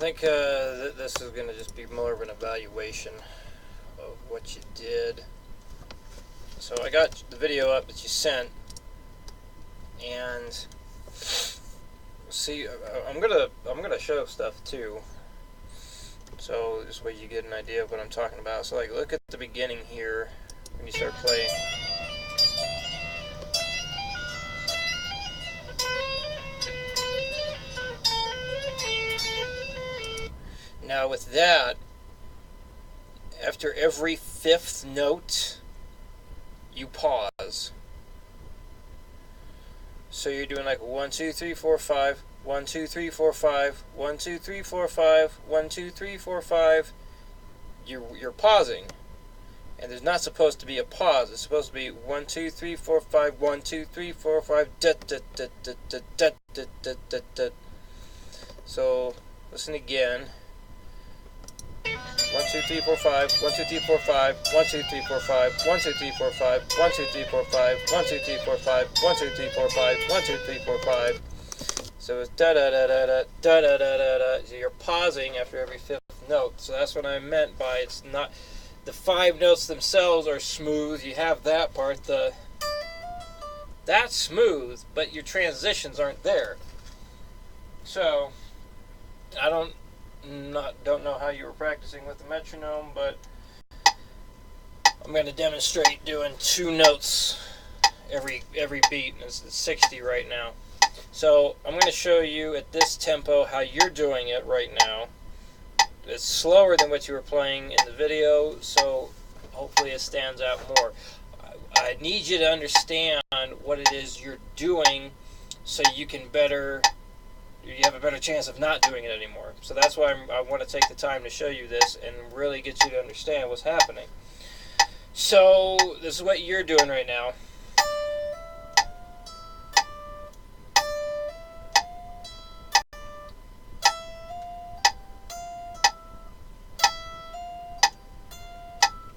think this is going to just be more of an evaluation of what you did. So I got the video up that you sent, and see, I'm gonna show stuff too. So this way you get an idea of what I'm talking about. So like, look at the beginning here when you start playing. Now with that, after every fifth note, you pause. So you're doing like 1, 2, 3, 4, 5, 1, 2, 3, 4, 5, 1, 2, 3, 4, 5, 1, 2, 3, 4, 5. You're pausing, and there's not supposed to be a pause. It's supposed to be 1, 2, 3, 4, 5, 1, 2, 3, 4, 5. Da, da, da, da, da, da, da, da, da, da. So listen again. 1, 2, 3, 4, 5, 1, 2, 3, 4, 5, 1, 2, 3, 4, 5, 1, 2, 3, 4, 5, 1, 2, 3, 4, 5, 1, 2, 3, 4, 5, 1, 2, 3, 4, 5, 1, 2, 3, 4, 5. So it's da da da da da da da da da da. So you're pausing after every fifth note. So that's what I meant by it's not the 5 notes themselves are smooth. You have that part. That's smooth, but your transitions aren't there. So I don't know how you were practicing with the metronome, but I'm going to demonstrate doing 2 notes every beat, and it's 60 right now. So I'm going to show you at this tempo how you're doing it right now. It's slower than what you were playing in the video, so hopefully it stands out more. I need you to understand what it is you're doing so you have a better chance of not doing it anymore. So that's why I want to take the time to show you this and really get you to understand what's happening. So this is what you're doing right now.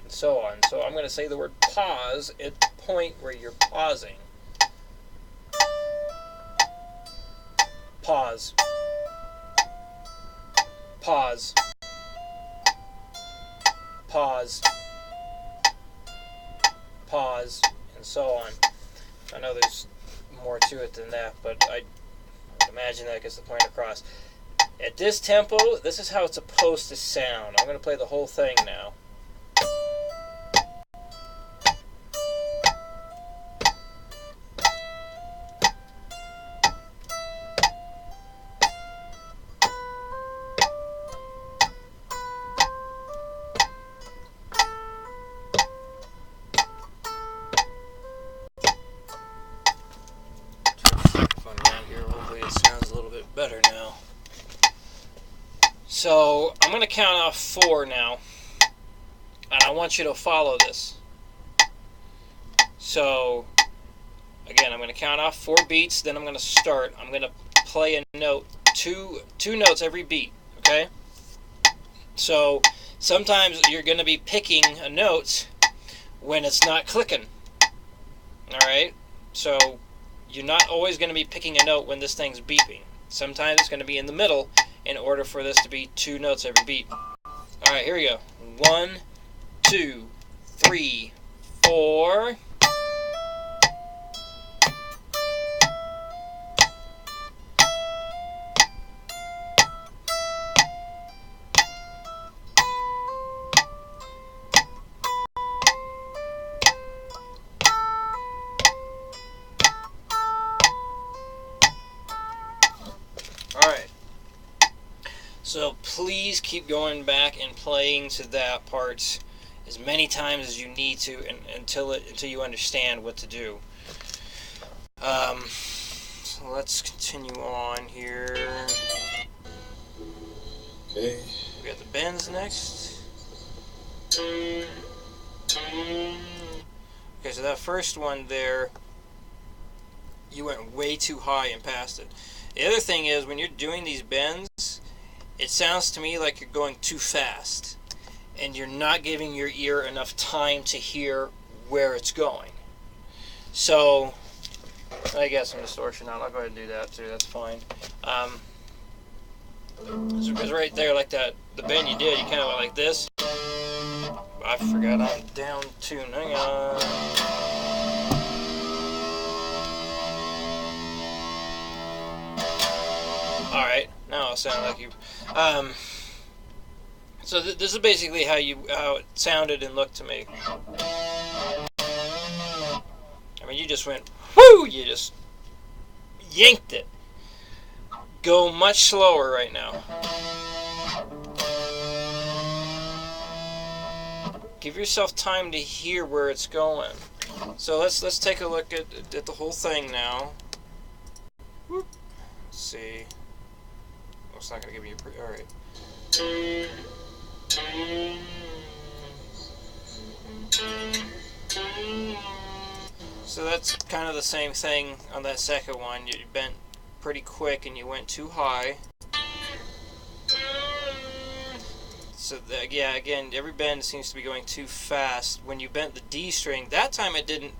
And so on. So I'm going to say the word pause at the point where you're pausing. Pause. Pause. Pause. Pause. And so on. I know there's more to it than that, but I imagine that gets the point across. At this tempo, this is how it's supposed to sound. I'm going to play the whole thing now. Better now. So I'm going to count off 4 now, and I want you to follow this. So again, I'm going to count off 4 beats, then I'm going to start. I'm going to play a note, two notes every beat, okay? So sometimes you're going to be picking a note when it's not clicking, alright? So you're not always going to be picking a note when this thing's beeping. Sometimes it's going to be in the middle in order for this to be 2 notes every beat. Alright, here we go. 1, 2, 3, 4. Alright, so please keep going back and playing to that part as many times as you need to until you understand what to do. So let's continue on here. Okay, we got the bends next. Okay, so that first one there, you went way too high and passed it. The other thing is, when you're doing these bends, it sounds to me like you're going too fast, and you're not giving your ear enough time to hear where it's going. So, I get some distortion out. I'll go ahead and do that too, that's fine. Because right there, like that, the bend you did, you kind of went like this. I forgot I'm down tune. Hang on. Alright, now I'll sound like you. So this is basically how it sounded and looked to me. I mean, you just went, whoo! You just yanked it. Go much slower right now. Give yourself time to hear where it's going. So let's take a look at the whole thing now. Whoop. Let's see. Oh, it's not gonna give me a all right. So that's kind of the same thing on that second one. You bent pretty quick and you went too high. So yeah, again, every bend seems to be going too fast. When you bent the D string, that time it didn't.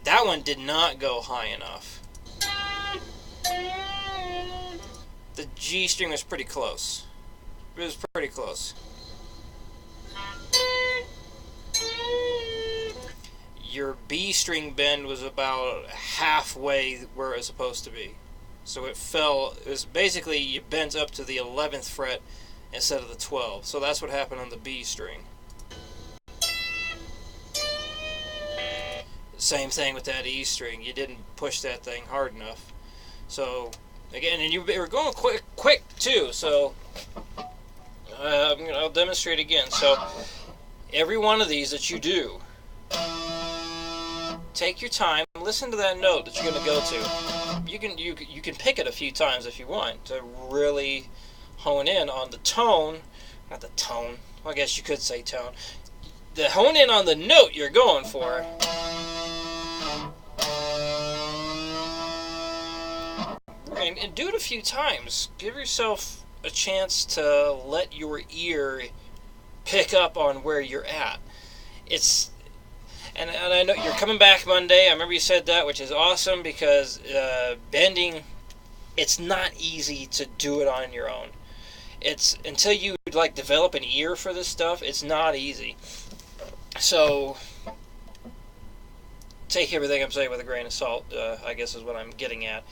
That one did not go high enough. The G string was pretty close. It was pretty close. Your B string bend was about halfway where it was supposed to be. So it fell, it was basically you bent up to the 11th fret instead of the 12th. So that's what happened on the B string. Same thing with that E string. You didn't push that thing hard enough. So again, and you were going quick too. So I'll demonstrate again. So every one of these that you do, take your time, listen to that note that you're going to go to. You can pick it a few times if you want to really hone in on the tone, not the tone. Well, I guess you could say tone. Hone in on the note you're going for. And do it a few times. Give yourself a chance to let your ear pick up on where you're at. And I know you're coming back Monday. I remember you said that, which is awesome because bending, it's not easy to do it on your own. It's until you like develop an ear for this stuff, it's not easy. So take everything I'm saying with a grain of salt, I guess is what I'm getting at.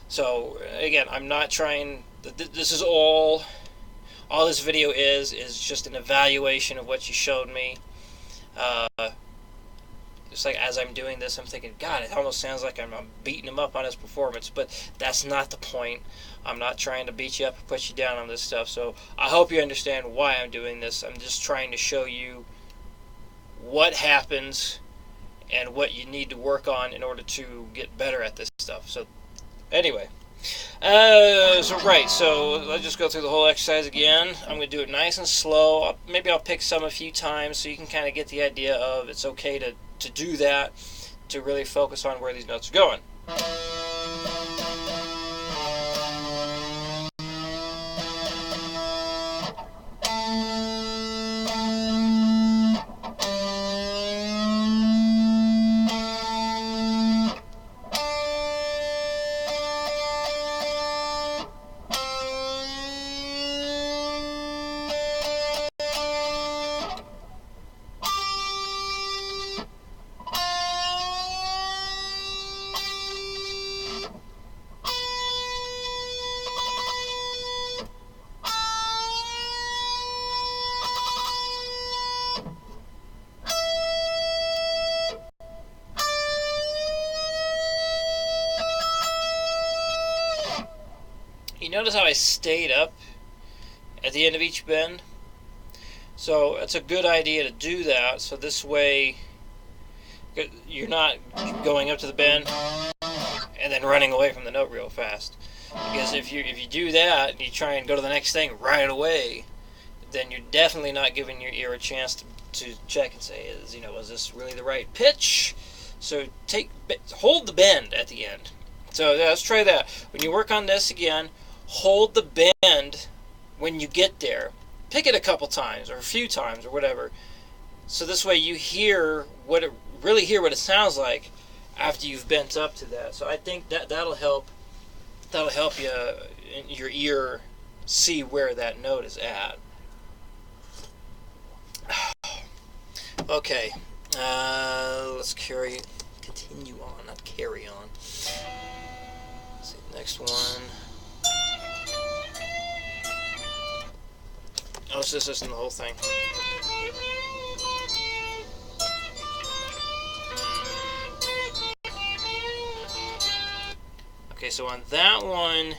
So again, I'm not trying. This is all this video is just an evaluation of what you showed me. Just like as I'm doing this, I'm thinking, God, it almost sounds like I'm beating him up on his performance, but that's not the point. I'm not trying to beat you up and put you down on this stuff. So I hope you understand why I'm doing this. I'm just trying to show you what happens and what you need to work on in order to get better at this stuff. So anyway, so let's just go through the whole exercise again. I'm going to do it nice and slow. Maybe I'll pick some a few times so you can kind of get the idea of it's okay to do that, to really focus on where these notes are going. You notice how I stayed up at the end of each bend? So it's a good idea to do that, so this way you're not going up to the bend and then running away from the note real fast. Because if you do that and you try and go to the next thing right away, then you're definitely not giving your ear a chance to check and say, is this really the right pitch? So hold the bend at the end. So yeah, let's try that. When you work on this again, hold the bend when you get there. Pick it a couple times or a few times or whatever. So this way you hear what it sounds like after you've bent up to that. So I think that'll help you in your ear see where that note is at. Okay, let's continue on, not carry on. Let's see, next one. Oh, it's just listening to the whole thing. Okay, so on that one,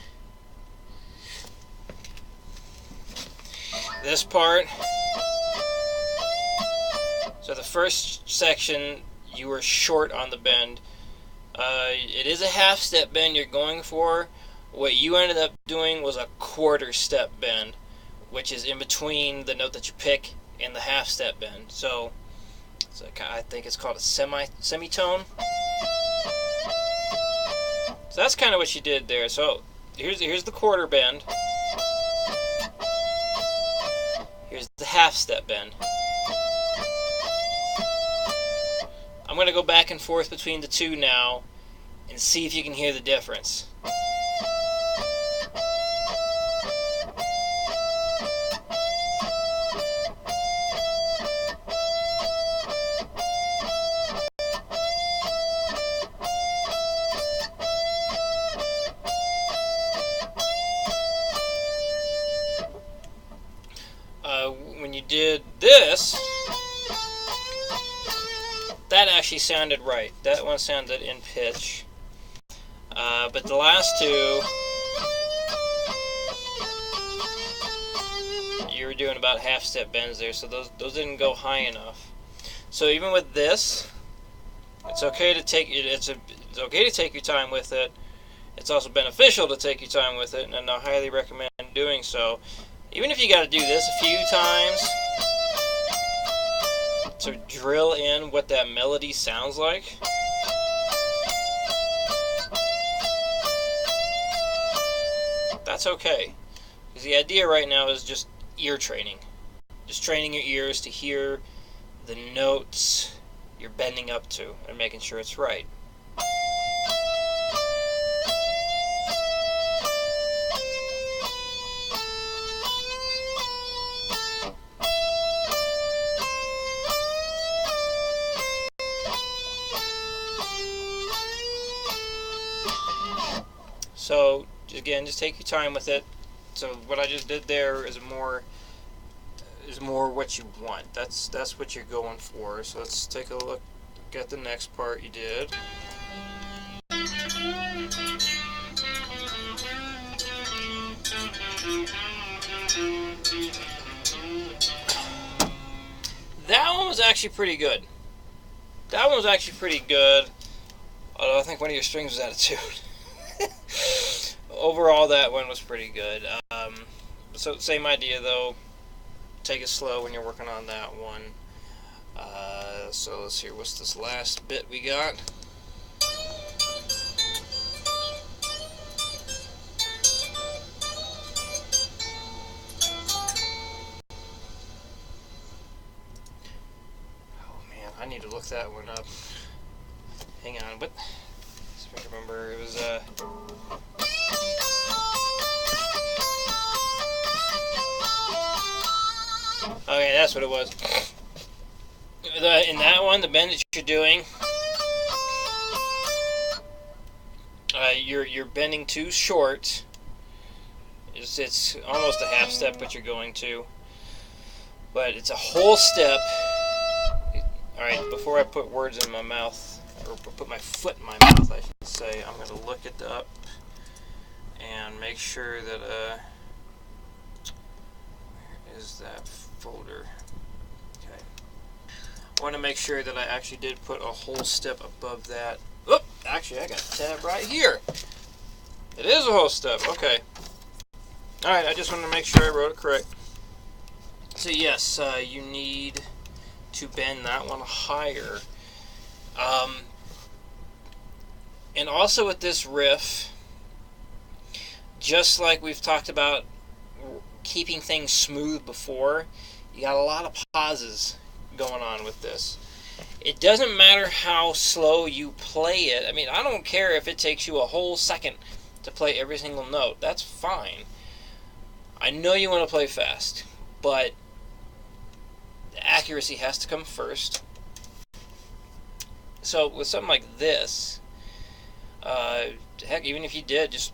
this part, so the first section, you were short on the bend. It is a half step bend you're going for. What you ended up doing was a quarter step bend, which is in between the note that you pick and the half step bend. So I think it's called a semitone. So that's kind of what you did there. So here's the quarter bend. Here's the half step bend. I'm going to go back and forth between the two now and see if you can hear the difference. When you did this, that actually sounded right. That one sounded in pitch. But the last two, you were doing about half step bends there, so those didn't go high enough. So even with this, it's okay to take it's okay to take your time with it. It's also beneficial to take your time with it, and I highly recommend doing so. Even if you got to do this a few times to drill in what that melody sounds like. That's okay. Because the idea right now is just ear training. Just training your ears to hear the notes you're bending up to and making sure it's right. So again, just take your time with it. So what I just did there is more what you want. That's what you're going for. So let's take a look at the next part you did. That one was actually pretty good. Although I think one of your strings was out of tune. Overall, that one was pretty good. So same idea though. Take it slow when you're working on that one. So let's hear what's this last bit we got. Oh man, I need to look that one up. Hang on, but I remember it was okay, that's what it was. In that one, the bend that you're doing, you're bending too short. It's almost a half step, but you're going to. But it's a whole step. All right, before I put words in my mouth, or put my foot in my mouth, I should say, I'm going to look it up and make sure that where is that folder? Okay, I want to make sure that I actually did put a whole step above that. Oop, actually I got a tab right here. It is a whole step. Okay. All right, I just wanted to make sure I wrote it correct. So yes, you need to bend that one higher. And also with this riff, just like we've talked about keeping things smooth before, you got a lot of pauses going on with this. It doesn't matter how slow you play it. I mean, I don't care if it takes you a whole second to play every single note. That's fine. I know you want to play fast, but the accuracy has to come first. So with something like this, heck, even if you did just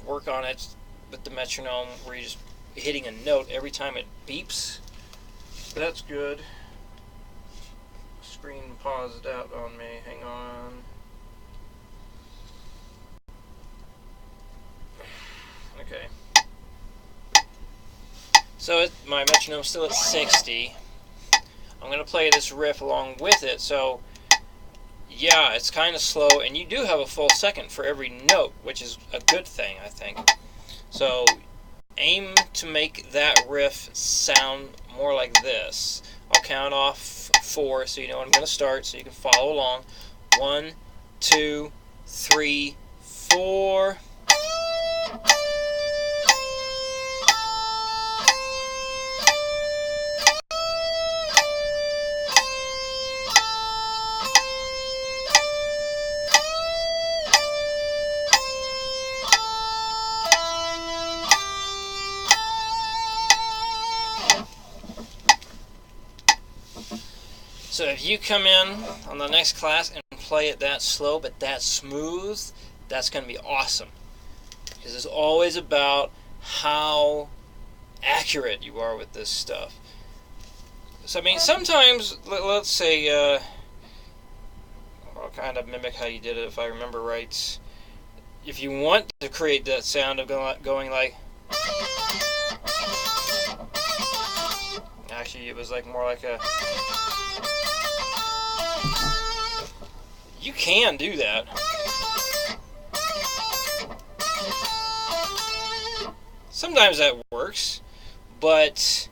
work on it with the metronome, where you're just hitting a note every time it beeps, that's good. Screen paused out on me. Hang on. Okay. So my metronome's still at 60. I'm going to play this riff along with it, so yeah, it's kind of slow, and you do have a full second for every note, which is a good thing, I think. So aim to make that riff sound more like this. I'll count off 4 so you know when I'm going to start, so you can follow along. 1, 2, 3, 4. So if you come in on the next class and play it that slow but that smooth, that's going to be awesome. Because it's always about how accurate you are with this stuff. So I mean, sometimes, let's say, I'll kind of mimic how you did it if I remember right. If you want to create that sound of going like... Actually, it was like more like a... You can do that. Sometimes that works, but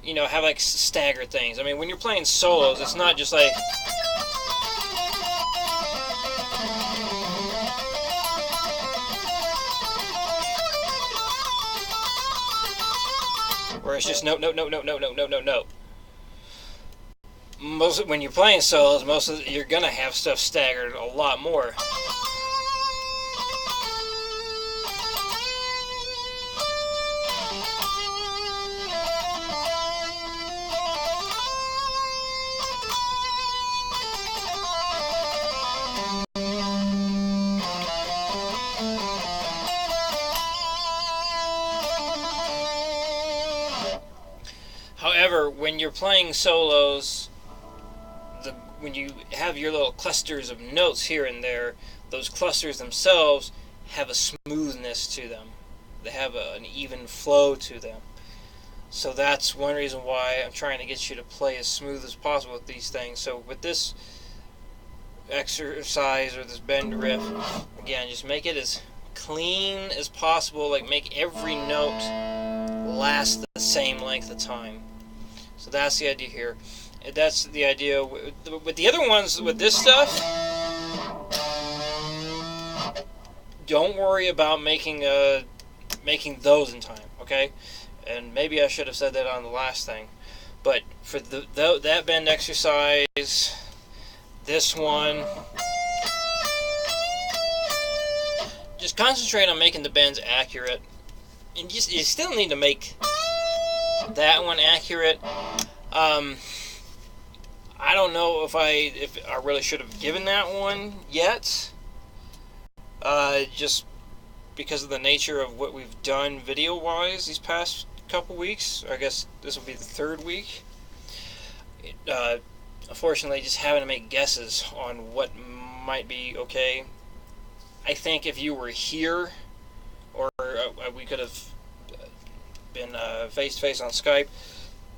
you know, have like staggered things. I mean, when you're playing solos, it's not just like where it's just note, note, note, note, note, note, note, note, note. When you're playing solos, you're gonna have stuff staggered a lot more. However, when you're playing solos, when you have your little clusters of notes here and there, those clusters themselves have a smoothness to them. They have an even flow to them. So that's one reason why I'm trying to get you to play as smooth as possible with these things. So with this exercise or this bend riff, again, just make it as clean as possible. Like, make every note last the same length of time. So that's the idea here. That's the idea with the other ones. With this stuff, don't worry about making those in time, okay? And maybe I should have said that on the last thing. But for that bend exercise, this one, just concentrate on making the bends accurate. And you still need to make that one accurate. I don't know if I really should have given that one yet, just because of the nature of what we've done video-wise these past couple weeks. I guess this will be the 3rd week. Unfortunately, just having to make guesses on what might be okay. I think if you were here, or we could have been face-to-face on Skype,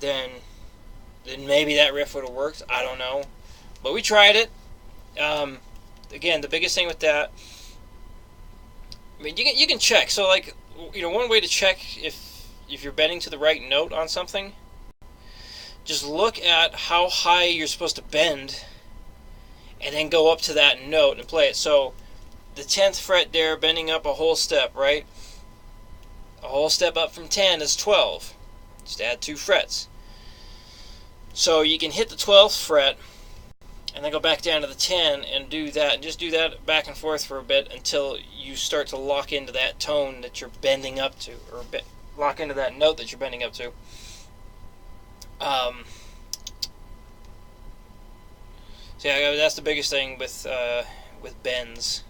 then maybe that riff would have worked. I don't know, but we tried it. Again, the biggest thing with that, I mean, you can check. So, like, you know, one way to check if you're bending to the right note on something, just look at how high you're supposed to bend, and then go up to that note and play it. So, the 10th fret there, bending up a whole step, right? A whole step up from 10 is 12. Just add 2 frets. So you can hit the 12th fret and then go back down to the 10 and do that, and just do that back and forth for a bit until you start to lock into that tone that you're bending up to, or lock into that note that you're bending up to. So yeah, that's the biggest thing with bends.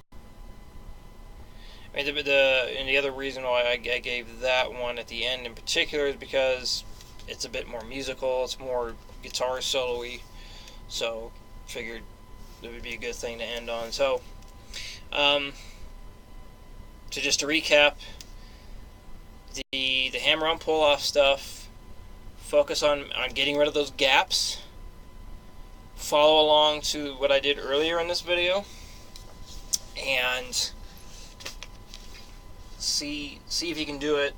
I mean, and the other reason why I gave that one at the end in particular is because it's a bit more musical. It's more guitar solo-y. So figured it would be a good thing to end on. So, so just to recap, the hammer-on pull-off stuff. Focus on getting rid of those gaps. Follow along to what I did earlier in this video, and see if you can do it.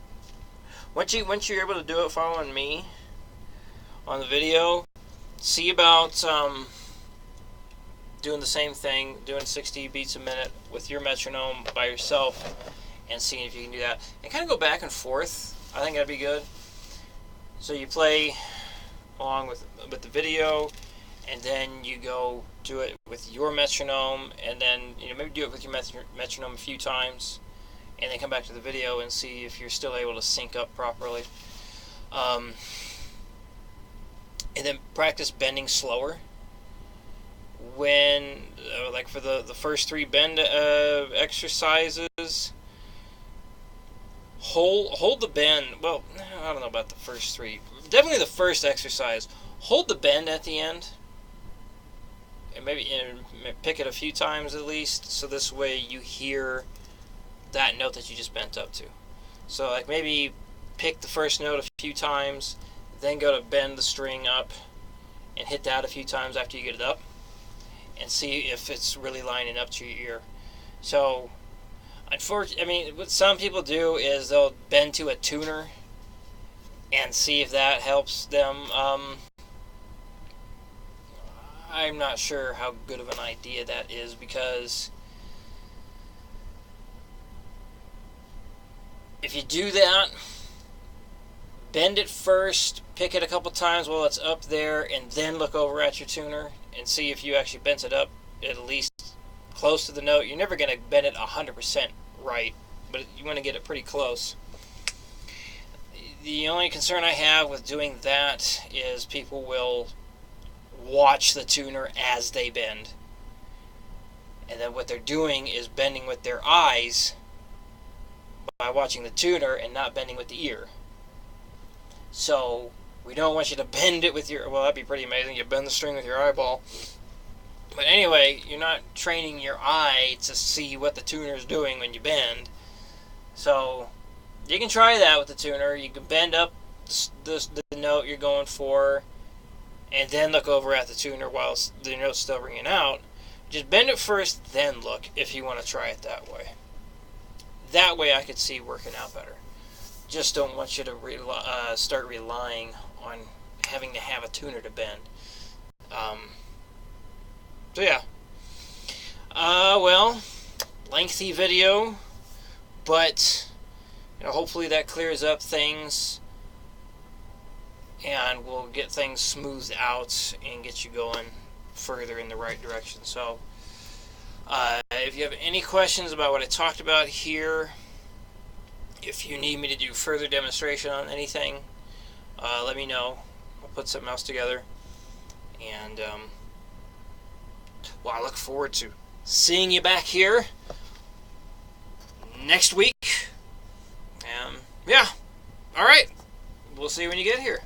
Once you're able to do it following me on the video, see about doing the same thing, doing 60 beats a minute with your metronome by yourself, and seeing if you can do that. And kind of go back and forth. I think that'd be good. So you play along with the video, and then you go do it with your metronome, and then maybe do it with your metronome a few times, and then come back to the video and see if you're still able to sync up properly. And then practice bending slower. When, like for the first 3 bend exercises, hold the bend. Well, I don't know about the first 3. Definitely the first exercise. Hold the bend at the end, and maybe pick it a few times at least, so this way you hear that note that you just bent up to. So like maybe pick the first note a few times, then go to bend the string up and hit that a few times after you get it up, and see if it's really lining up to your ear. So unfortunately, what some people do is they'll bend to a tuner and see if that helps them. I'm not sure how good of an idea that is, because if you do that, bend it first, pick it a couple times while it's up there, and then look over at your tuner and see if you actually bent it up at least close to the note. You're never going to bend it 100% right, but you want to get it pretty close. The only concern I have with doing that is people will watch the tuner as they bend, and then what they're doing is bending with their eyes by watching the tuner and not bending with the ear. So we don't want you to bend it with your, well, that'd be pretty amazing, you bend the string with your eyeball. But anyway, you're not training your eye to see what the tuner is doing when you bend. So you can try that with the tuner. You can bend up the note you're going for, and then look over at the tuner while the note's still ringing out. Just bend it first, then look, if you want to try it that way. That way I could see working out better. Just don't want you to start relying on having to have a tuner to bend. So yeah. Well, lengthy video, but hopefully that clears up things, and we'll get things smoothed out and get you going further in the right direction. So if you have any questions about what I talked about here, if you need me to do further demonstration on anything, let me know. I'll put something else together. And well, I look forward to seeing you back here next week. Yeah. All right. We'll see you when you get here.